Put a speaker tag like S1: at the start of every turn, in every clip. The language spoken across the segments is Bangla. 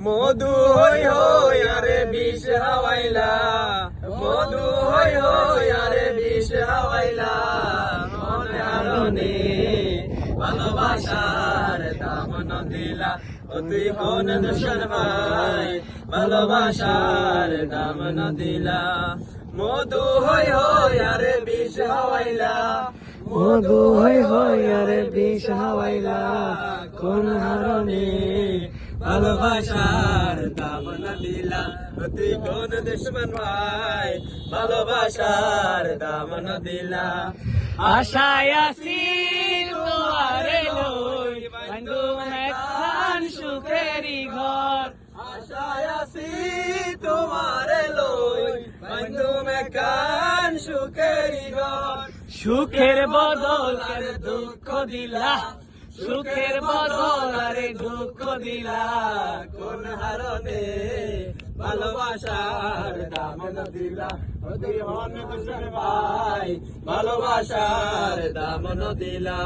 S1: মধু হই হই আরে বিষ হাওয়াইলা, মধু হই হই আরে বিষ হাওয়াইলা, মনে হারনে ভালোবাসার দাম না দিলা, ও তুই কোন দুশমন ভাই ভালোবাসার দাম না দিলা। মধু হই হই আরে বিষ হাওয়াইলা, মধু হই হই আরে বিষ হাওয়াইলা, কোন হারনে ভালোবাসার দাম না দিলা, তুই কোন দুশমন ভাই ভালোবাসার দাম না দিলা। আশায় আছি তোমারে লই বান্ধব একখান সুখেরি ঘর, আশায় আছি তোমারে লই বান্ধব একখান সুখেরি ঘর, সুখের বদল আর দুঃখ দিলা, সুখের বদল আরে দুঃখ দিলা, কোন হারনে ভালোবাসার দাম না দিলা, তুই হন দুশমন ভাই ভালোবাসার দাম না দিলা।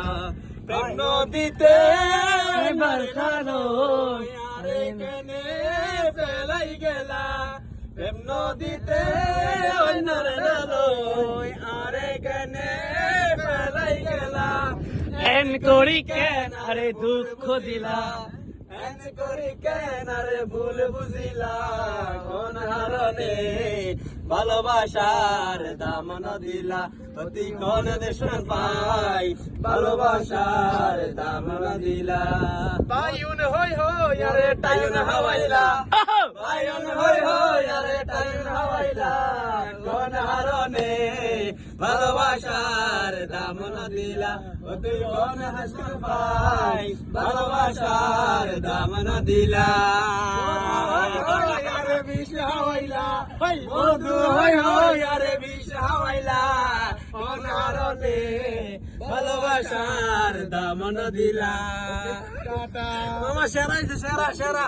S1: প্রেম নদীতে বারখানো আরে কেনে ফেলাই গেলা, প্রেম নদীতে অন্যর নালই আরে কেনে ফেলাই গেলা, এন করি কেন আরে দুঃখ দিলা, এন করি কেন আরে ভুল বুঝিলা, কোন হারনে ভালোবাসার দাম না দিলা, তুই কোন দুশমন ভাই ভালোবাসার দাম না দিলা। বায়ুন হই হই আরে টায়ুন হাওয়াইলা, বায়ুন হই হই আরে টায়ুন হাওয়াইলা, কোন হারনে ভালোবাসার দাম না দিলা, তুই কোন দুশমন ভাই ভালোবাসার দাম না দিলা। আরে বিষ হাওয়াইলা, মধু হই হই আরে বিষ হাওয়াইলা, কোন হারনে ভালোবাসার দাম না দিলা। মামা সেরা সেরা সেরা।